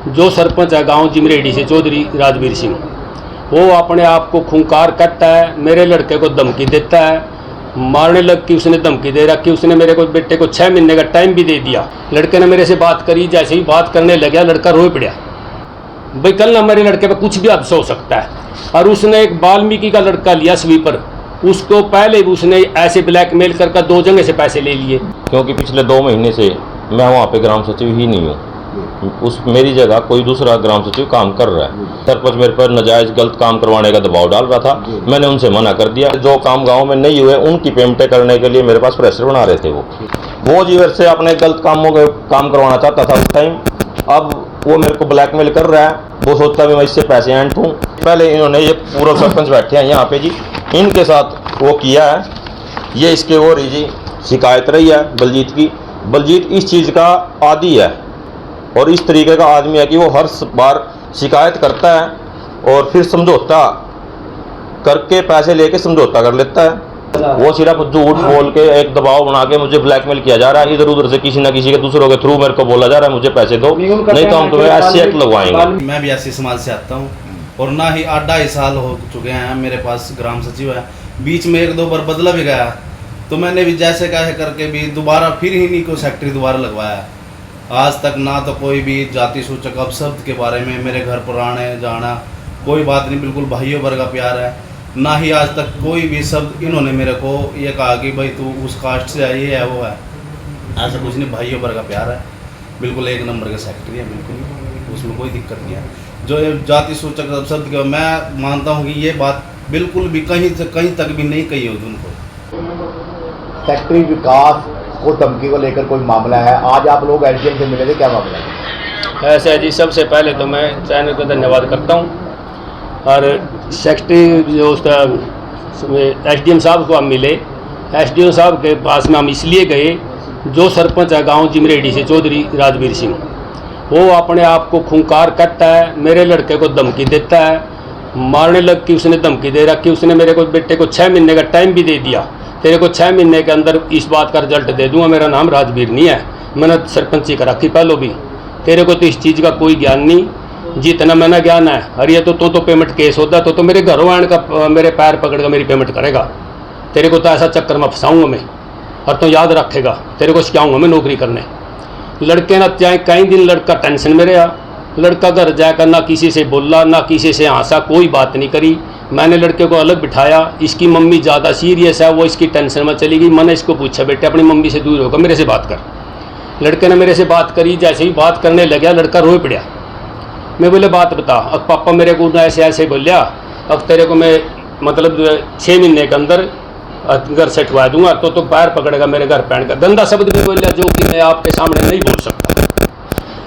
जो सरपंच है गांव जिमरेडी से चौधरी राजवीर सिंह, वो अपने आप को खूंखार कहता है, मेरे लड़के को धमकी देता है, मारने लग की उसने धमकी दे रखी। उसने मेरे को बेटे को 6 महीने का टाइम भी दे दिया। लड़के ने मेरे से बात करी, जैसे ही बात करने लगा लड़का रोए पड़ा, भाई कल ना मेरे लड़के पे कुछ भी हादसा हो सकता है। और उसने एक वाल्मीकि का लड़का लिया स्वीपर, उसको पहले उसने ऐसे ब्लैकमेल करके 2 जगह से पैसे ले लिए। क्योंकि पिछले 2 महीने से मैं वहाँ पे ग्राम सचिव ही नहीं हूँ, उस मेरी जगह कोई दूसरा ग्राम सचिव काम कर रहा है। सरपंच मेरे पर नाजायज गलत काम करवाने का दबाव डाल रहा था, मैंने उनसे मना कर दिया। जो काम गांव में नहीं हुए उनकी पेमेंटें करने के लिए मेरे पास प्रेशर बना रहे थे। वो जीवर से अपने गलत कामों के काम करवाना चाहता था उस टाइम। अब वो मेरे को ब्लैकमेल कर रहा है, वो सोचता भी मैं इससे पैसे ऐंठ हूँ। पहले इन्होंने ये पूर्व सरपंच बैठे हैं यहाँ पे जी, इनके साथ वो किया है, ये इसके वो रही जी शिकायत रही है बलजीत की। बलजीत इस चीज़ का आदी है और इस तरीके का आदमी है कि वो हर बार शिकायत करता है और फिर समझौता करके पैसे लेके समझौता कर लेता है। वो सिर्फ झूठ बोल के एक दबाव बना के मुझे ब्लैकमेल किया जा रहा है। इधर उधर से किसी ना किसी के दूसरों के थ्रू मेरे को बोला जा रहा है मुझे पैसे दो, नहीं तो हम तुम्हें ऐसे एक्ट लगवाएंगे। मैं भी ऐसी समाज से आता हूँ और ना ही 8-2.5 साल हो चुके हैं मेरे पास ग्राम सचिव है। बीच में 1-2 बार बदला भी गया, तो मैंने भी जैसे कहे करके भी दोबारा फिर ही नहीं को सेक्रेटरी दोबारा लगवाया। आज तक ना तो कोई भी जाति सूचक अपशब्द के बारे में मेरे घर पर आने जाना कोई बात नहीं, बिल्कुल भाइयों वर्ग का प्यार है। ना ही आज तक कोई भी शब्द इन्होंने मेरे को ये कहा कि भाई तू उस कास्ट से आई है वो है, ऐसा कुछ नहीं। भाइयों वर्ग का प्यार है, बिल्कुल 1 नंबर के सेक्रेटरी है, बिल्कुल उसमें कोई दिक्कत नहीं है। जो ये जाति सूचक अपशब्द के मैं मानता हूँ कि ये बात बिल्कुल भी कहीं से कहीं तक भी नहीं कही होगी उनको। सेक्रेटरी विकास को धमकी को लेकर कोई मामला है, आज आप लोग एसडीएम से मिले थे, क्या मामला है? ऐसा है जी, सबसे पहले तो मैं चैनल का धन्यवाद करता हूँ। और सेक्रेटरी जो उसका एसडीएम साहब को हम मिले, एसडीएम साहब के पास में हम इसलिए गए, जो सरपंच है गांव जिमरेडी से चौधरी राजवीर सिंह, वो अपने आप को खूंखार कहता है, मेरे लड़के को धमकी देता है, मारने लग की उसने धमकी दे रखी। उसने मेरे को बेटे को 6 महीने का टाइम भी दे दिया, तेरे को 6 महीने के अंदर इस बात का रिजल्ट दे दूंगा। मेरा नाम राजवीर नहीं है, मैंने सरपंची कर रखी पहले भी, तेरे को तो इस चीज़ का कोई ज्ञान नहीं, जितना मैंने ज्ञान है। अरे ये तो पेमेंट केस होता तो मेरे घरों आने का मेरे पैर पकड़ कर मेरी पेमेंट करेगा। तेरे को तो ऐसा चक्कर में फंसाऊंगा मैं, और तो याद रखेगा, तेरे को सिखाऊंगा मैं नौकरी करने। लड़के ना चाहे कई दिन लड़का टेंशन में रहा, लड़का घर जाकर ना किसी से बोला ना किसी से हंसा, कोई बात नहीं करी। मैंने लड़के को अलग बिठाया, इसकी मम्मी ज़्यादा सीरियस है, वो इसकी टेंशन में चली गई। मैंने इसको पूछा, बेटे अपनी मम्मी से दूर होकर मेरे से बात कर। लड़के ने मेरे से बात करी, जैसे ही बात करने लगा लड़का रोए पड़ा। मैं बोले बात बता। अब पापा मेरे को ऐसे ऐसे बोलिया, अब तेरे को मैं मतलब 6 महीने के अंदर घर से उठवा दूंगा, तो पैर पकड़ेगा मेरे घर पैन का। गंदा शब्द भी बोलिया जो कि मैं आपके सामने नहीं बोल सकता।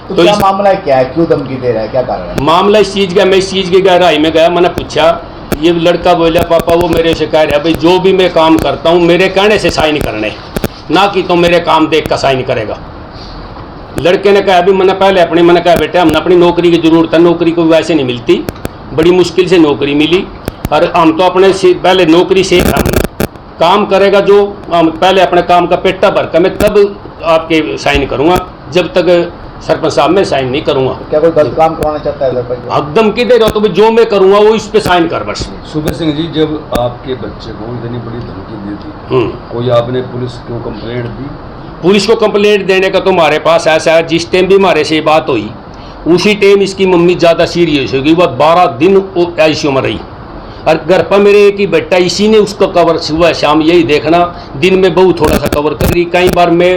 तो क्या मामला है, क्या है, क्यों धमकी दे रहा है, क्या कारण है? मामला इस चीज़ का, मैं इस चीज़ की गहराई में गया, मैंने पूछा। ये लड़का बोला पापा वो मेरे से कह रहा है भाई जो भी मैं काम करता हूँ मेरे कहने से साइन करने, ना कि तो मेरे काम देख कर साइन करेगा। लड़के ने कहा अभी मैंने कहा बेटा हमने अपनी नौकरी की ज़रूरत है, नौकरी को वैसे नहीं मिलती, बड़ी मुश्किल से नौकरी मिली, और हम तो अपने से पहले नौकरी से काम करेगा जो हम पहले अपने काम का पेटा भर कर मैं तब आपके साइन करूँगा, जब तक सरपंच साहब मैं साइन नहीं करूँगा। क्या कोई गलत काम करवाना चाहता है सरपंच? एकदम की दे रहा तो जो मैं करूँगा वो इस पे साइन कर बस। सुबह सिंह जी, जब आपके बच्चे को इतनी बड़ी धमकी दी थी, कोई आपने पुलिस को कंप्लेंट दी? पुलिस को कंप्लेंट देने का तो हमारे पास ऐसा है, जिस टाइम भी हमारे से बात हुई उसी टाइम इसकी मम्मी ज़्यादा सीरियस होगी, वह 12 दिन आईसीयू में रही। और घर पर मेरे एक ही बेटा, इसी ने उसका कवर सुबह शाम यही देखना, दिन में बहू थोड़ा सा कवर कर रही। कई बार मैं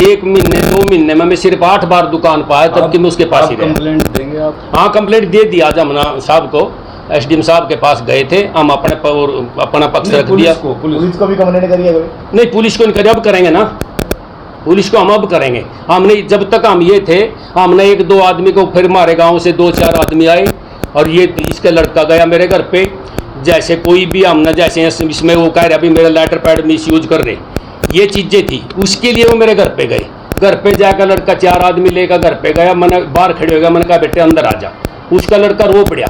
1 महीने 2 महीने में मैं सिर्फ 8 बार दुकान पर आया, तब कि मैं उसके पास ही रहा। कंप्लेंट देंगे आप? हाँ कंप्लेंट दे दिया। आज हम साहब को एसडीएम साहब के पास गए थे, हम अपना पक्ष रख दिया। पुलिस को भी कंप्लेंट करिए? नहीं पुलिस को नहीं करिए, अब करेंगे ना, पुलिस को हम अब करेंगे। हमने जब तक हम ये थे, हमने 1-2 आदमी को, फिर हमारे गांव से 2-4 आदमी आए, और ये इसका लड़का गया मेरे घर पे, जैसे कोई भी हमने जैसे इसमें वो कह रहे अभी मेरा लेटर पैड मिस यूज कर रहे, ये चीज़ें थी, उसके लिए वो मेरे घर पे गए। घर पे जाकर लड़का 4 आदमी लेकर घर पे गया, मैंने बाहर खड़े हो गया, मैंने कहा बेटे अंदर आ जा। उसका लड़का रो पड़ा,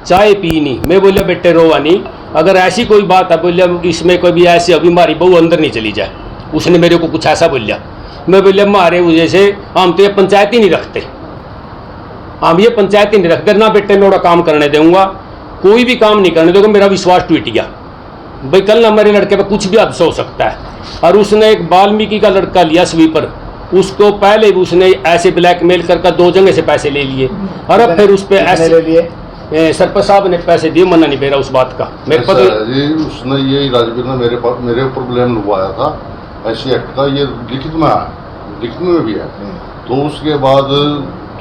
चाय पी नहीं। मैं बोलिया बेटे रोवा नहीं, अगर ऐसी कोई बात है बोलिया इसमें कोई भी ऐसी अभी हमारी बहू अंदर नहीं चली जाए। उसने मेरे को कुछ ऐसा बोलिया। मैं बोलिया मारे वजह से हम तो ये पंचायत ही नहीं रखते, हम ये पंचायत ही नहीं रखते ना बेटे मैं काम करने दूंगा, कोई भी काम नहीं करने दूंगा, मेरा विश्वास टूट गया भाई कल ना मेरे लड़के पे कुछ भी हादसा हो सकता है। और उसने एक वाल्मीकि का लड़का लिया स्वीपर, उसको पहले भी उसने ऐसे ब्लैकमेल करके 2 जगह से पैसे ले लिए और अब फिर उस पे ऐसे ले लिए सरपंच साहब ने पैसे दिए, मना नहीं मेरा उस बात का मेरे ऐसा पता है जी, उसने ये राजवीर ने मेरे ऊपर ब्लेम लगवाया था ऐसी एक्ट का, ये लिखित में है, लिखित में भी है। तो उसके बाद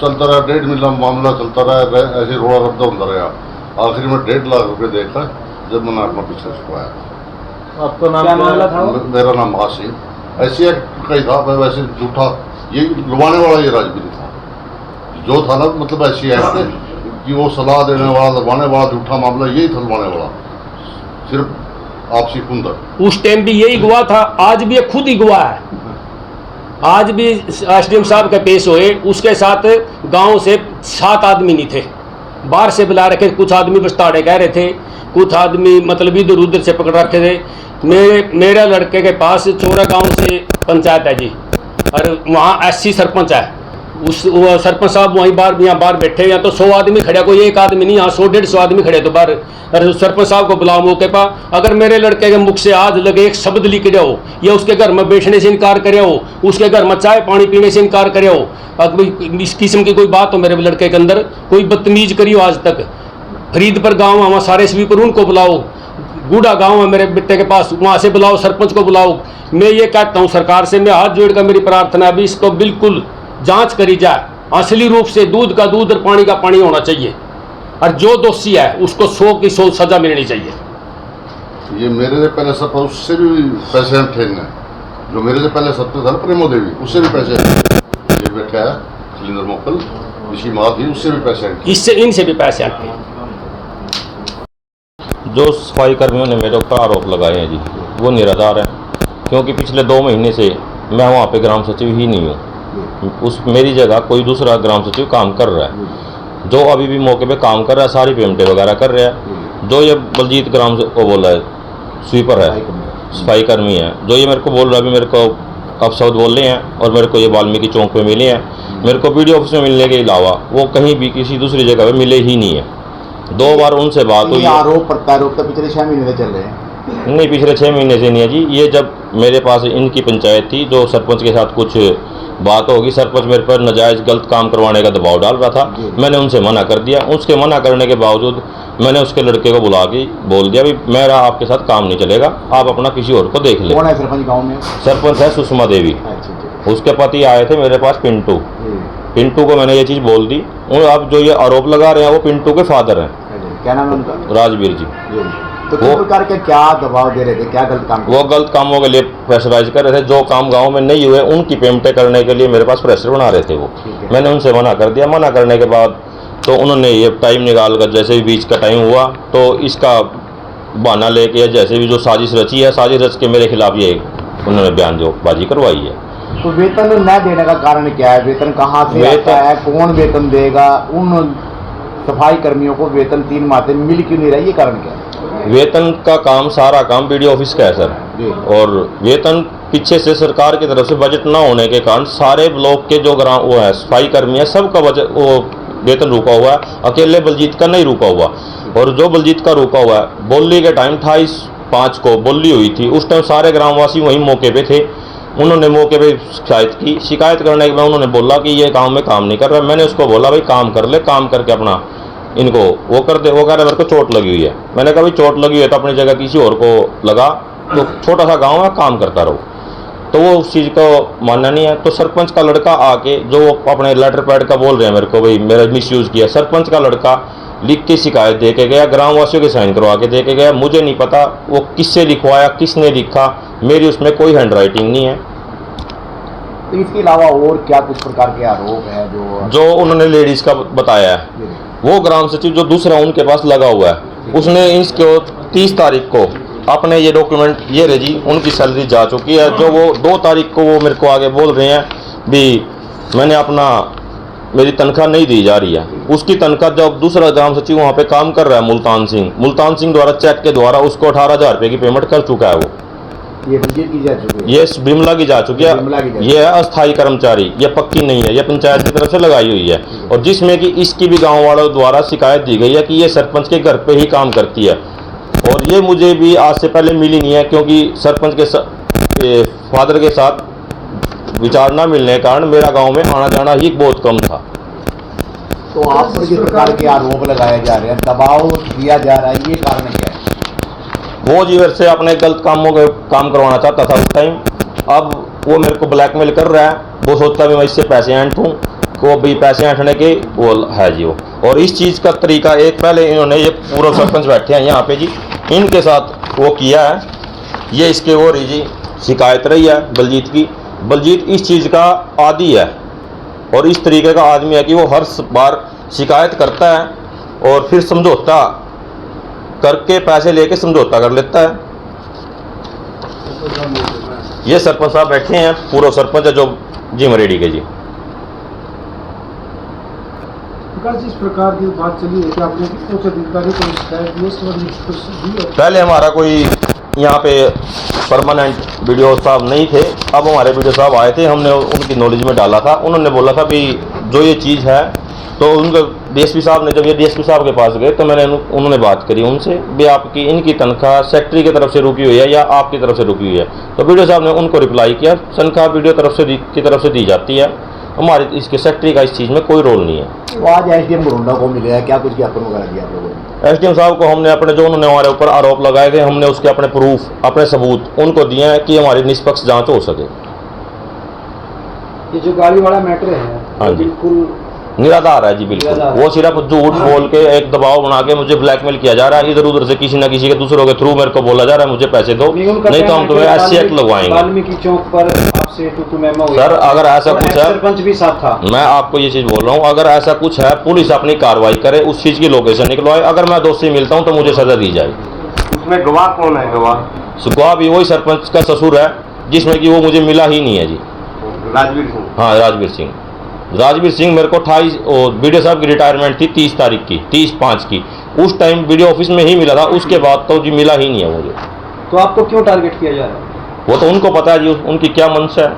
चलता रहा 1.5 महीना मामला चलता रहा, ऐसे रोड़ा रद्दा होता रहा। आखिर में 1.5 लाख रुपए देखा जब मैंने अपना पीछे छुपाया। आपका नाम क्या मामला था? मेरा नाम आसिम, ऐसी एक्ट का ही था, मैं वैसे झूठा ये लगवाने वाला ये राजवीर था जो था ना, मतलब ऐसी एक्ट कि वो सलाह देने वाला लगवाने वाला झूठा मामला यही था, लगवाने वाला सिर्फ आपसी कुंदर। उस टाइम भी यही गवाह था, आज भी ये खुद ही गवाह है। आज भी एसडीएम साहब के पेश हुए, उसके साथ गांव से 7 आदमी नहीं थे, बाहर से बुला रखे, कुछ आदमी बस ताड़े कह रहे थे, कुछ आदमी मतलब इधर उधर से पकड़ रखे थे। मेरे लड़के के पास चोरा गांव से पंचायत है जी, और वहाँ एससी सरपंच है, वो सरपंच साहब वहीं यहाँ बाहर बैठे, या तो 100 आदमी खड़े, कोई एक आदमी नहीं, यहाँ 100-150 आदमी खड़े तो बाहर। अरे सरपंच साहब को बुलाओ मौके पर, अगर मेरे लड़के के मुख से आज लगे एक शब्द लिख रहे हो, या उसके घर में बैठने से इनकार करे हो, उसके घर में चाय पानी पीने से इनकार करे हो, अगर इस किस्म की कोई बात हो मेरे लड़के के अंदर, कोई बदतमीज करी हो आज तक, फरीदपुर गाँव हमारा सारे स्वीपर उनको बुलाओ, गूढ़ा गांव है मेरे बेटे के पास, वहाँ से बुलाओ, सरपंच को बुलाओ। मैं ये कहता हूँ सरकार से, मैं हाथ जोड़कर मेरी प्रार्थना है, अभी इसको बिल्कुल जांच करी जाए, असली रूप से दूध का दूध और पानी का पानी होना चाहिए, और जो दोषी है उसको 100 की 100 सजा मिलनी चाहिए। ये मेरे से पहले सब उससे भी पैसे हम ठेलने, जो मेरे से पहले सत्य था ना प्रेमो देवी, उससे भी पैसे ये बैठा है सिलेंडर मोकल, इसी माँ थी, उससे भी पैसे, इससे इनसे भी पैसे आते हैं। जो सफाई कर्मियों ने मेरे ऊपर आरोप लगाए हैं जी, वो निराधार है, क्योंकि पिछले 2 महीने से मैं वहाँ पे ग्राम सचिव ही नहीं हूँ। उस मेरी जगह कोई दूसरा ग्राम सचिव काम कर रहा है, जो अभी भी मौके पे काम कर रहा है, सारी पेमेंटें वगैरह कर रहा है। जो ये बलजीत ग्राम से वो बोल रहा है, स्वीपर है, सफाई कर्मी है, जो ये मेरे को बोल रहा है, अभी मेरे को अपशब्द बोल रहे हैं, और मेरे को ये वाल्मीकि चौक पे मिले हैं। मेरे को वीडियो ऑफिस में मिलने के अलावा वो कहीं भी किसी दूसरी जगह पे मिले ही नहीं है। 2 बार उनसे बात हुई। आरोप प्रत्यारोप तो पिछले 6 महीने से चल रहे हैं। नहीं, पिछले 6 महीने से नहीं है जी। ये जब मेरे पास इनकी पंचायत थी, जो सरपंच के साथ कुछ बात होगी, सरपंच मेरे पर नाजायज़ गलत काम करवाने का दबाव डाल रहा था, मैंने उनसे मना कर दिया। उसके मना करने के बावजूद मैंने उसके लड़के को बुला के बोल दिया, भाई मेरा आपके साथ काम नहीं चलेगा, आप अपना किसी और को देख ले। कौन है सरपंच गाँव में? सरपंच है सुषमा देवी। उसके पति आए थे मेरे पास, पिंटू। पिंटू को मैंने ये चीज़ बोल दी। और अब जो ये आरोप लगा रहे हैं वो पिंटू के फादर हैं। क्या नाम है उनका? राजवीर जी। तो किस प्रकार के क्या दबाव दे रहे थे, क्या गलत काम? वो गलत कामों के लिए प्रेशराइज कर रहे थे। जो काम गांव में नहीं हुए उनकी पेमेंटें करने के लिए मेरे पास प्रेशर बना रहे थे वो। मैंने उनसे मना कर दिया। मना करने के बाद तो उन्होंने ये टाइम निकाल कर, जैसे भी बीच का टाइम हुआ तो इसका बहाना लेके, जैसे भी जो साजिश रची है, साजिश रच के मेरे खिलाफ ये उन्होंने बयानबाजी करवाई है। तो वेतन न देने का कारण क्या है? वेतन कहाँ से आता है? कौन वेतन देगा? उन सफाई कर्मियों को वेतन 3 माह से मिल क्यों नहीं रहा, ये कारण क्या है? वेतन का काम, सारा काम बीडीओ ऑफिस का है सर। और वेतन पीछे से सरकार की तरफ से बजट ना होने के कारण सारे ब्लॉक के जो ग्राम वो है सफाई कर्मी है, सबका बजट वो वेतन रुका हुआ है। अकेले बलजीत का नहीं रुका हुआ। और जो बलजीत का रुका हुआ है, बोली के टाइम 28/5 को बोली हुई थी, उस टाइम सारे ग्रामवासी वहीं मौके पे थे। उन्होंने मौके पे शिकायत की। शिकायत करने के बाद उन्होंने बोला कि ये गाँव में काम नहीं कर रहा। मैंने उसको बोला भाई काम कर ले, काम करके अपना इनको वो कर दे। वो कह रहे मेरे को चोट लगी हुई है। मैंने कहा भाई चोट लगी हुई है तो अपनी जगह किसी और को लगा, तो छोटा सा गांव है, काम करता रहो। तो वो उस चीज़ को मानना नहीं है। तो सरपंच का लड़का आके जो अपने लेटर पैड का बोल रहे हैं मेरे को, भाई मेरा मिसयूज़ किया। सरपंच का लड़का लिख के शिकायत दे के गया, ग्रामवासियों के साइन करवा के दे के गया। मुझे नहीं पता वो किससे लिखवाया, किसने लिखा, मेरी उसमें कोई हैंड राइटिंग नहीं है। तो इसके अलावा और क्या कुछ प्रकार के आरोप है जो उन्होंने लेडीज़ का बताया है? वो ग्राम सचिव जो दूसरा उनके पास लगा हुआ है, उसने इसको 30 तारीख को अपने ये डॉक्यूमेंट, ये रहे जी, उनकी सैलरी जा चुकी है। जो वो 2 तारीख को वो मेरे को आगे बोल रहे हैं भी मैंने अपना, मेरी तनख्वाह नहीं दी जा रही है। उसकी तनख्वाह जब दूसरा ग्राम सचिव वहाँ पे काम कर रहा है मुल्तान सिंह द्वारा चेक के द्वारा उसको 18,000 रुपये की पेमेंट कर चुका है वो। ये बलजीत की जा चुकी है, ये बिमला की जा चुकी बिमला की जा है। ये है अस्थायी कर्मचारी, ये पक्की नहीं है, ये पंचायत की तरफ से लगाई हुई है। और जिसमें कि इसकी भी गांव वालों द्वारा शिकायत दी गई है कि ये सरपंच के घर पे ही काम करती है। और ये मुझे भी आज से पहले मिली नहीं है, क्योंकि सरपंच के फादर के साथ विचार न मिलने के कारण मेरा गाँव में आना जाना ही बहुत कम था। तो आप पर जिस प्रकार के आरोप लगाए जा रहे हैं, दबाव दिया जा रहा है, ये कारण क्या है? वो जी मेरे से अपने गलत कामों के काम करवाना चाहता था उस टाइम। अब वो मेरे को ब्लैकमेल कर रहा है, वो सोचता भी मैं इससे पैसे ऐंठूँ, को भी पैसे ऐंठने के वो है जी वो। और इस चीज़ का तरीका एक पहले इन्होंने, ये पूर्व सरपंच बैठे हैं यहाँ पे जी, इनके साथ वो किया है। ये इसके वो रही जी शिकायत रही है बलजीत की। बलजीत इस चीज़ का आदी है और इस तरीके का आदमी है कि वो हर बार शिकायत करता है और फिर समझौता करके पैसे लेके समझौता कर लेता है। ये सरपंच साहब बैठे हैं, पूर्व सरपंच है जो जी मरेडी के जी। जिस प्रकार की बात चली है कि आपने उच्च अधिकारी को शिकायत दी, इस संबंध में दी? पहले हमारा कोई यहाँ पे परमानेंट वीडियो साहब नहीं थे, अब हमारे वीडियो साहब आए थे, हमने उनकी नॉलेज में डाला था। उन्होंने बोला था भी जो ये चीज़ है, तो उनके डीएसपी साहब ने, जब ये डीएसपी साहब के पास गए तो उन्होंने बात करी उनसे भी आपकी इनकी तनख्वाह सेक्रेटरी की तरफ से रुकी हुई है या आपकी तरफ से रुकी हुई है। तो वीडियो साहब ने उनको रिप्लाई किया, तनख्वाह वीडियो की तरफ से दी जाती है, हमारे इसके सेक्रेटरी का इस चीज़ में कोई रोल नहीं है। तो आज एसडीएम गोंडा को मिले हैं, क्या कुछ ज्ञापन वगैरह दिया आप लोगों ने? एसडीएम साहब को हमने अपने जो उन्होंने हमारे ऊपर आरोप लगाए थे, हमने उसके अपने प्रूफ, अपने सबूत उनको दिए हैं कि हमारी निष्पक्ष जांच हो सके। ये जो गाड़ी वाला मैटर है, हाँ जी, बिल्कुल निराधार है जी, बिल्कुल। वो सिर्फ झूठ बोल के एक दबाव बना के मुझे ब्लैकमेल किया जा रहा है, इधर उधर से किसी न किसी के दूसरों के थ्रू मेरे को बोला जा रहा है मुझे पैसे दो, नहीं तो हम तुम्हें SC एक्ट लगवाएंगे। वाल्मीकि चौक पर आपसे टू मेमो हुआ। सर अगर ऐसा कुछ है, सरपंच भी साथ था। मैं आपको ये चीज़ बोल रहा हूँ, अगर ऐसा कुछ है पुलिस अपनी कार्रवाई करे, उस चीज़ की लोकेशन निकलवाए। अगर मैं दोषी मिलता हूँ तो मुझे सजा दी जाए। उसमें गवाह कौन है? गवाह भी वही सरपंच का ससुर है, जिसमें कि वो मुझे मिला ही नहीं है जी। राजवीर सिंह। हाँ, राजवीर सिंह मेरे को 28 वीडियो साहब की रिटायरमेंट थी 30 तारीख की, 30/5 की, उस टाइम वीडियो ऑफिस में ही मिला था, उसके बाद तो जी मिला ही नहीं है मुझे। तो आपको क्यों टारगेट किया जा रहा है? वो तो उनको पता है जी उनकी क्या मंशा है।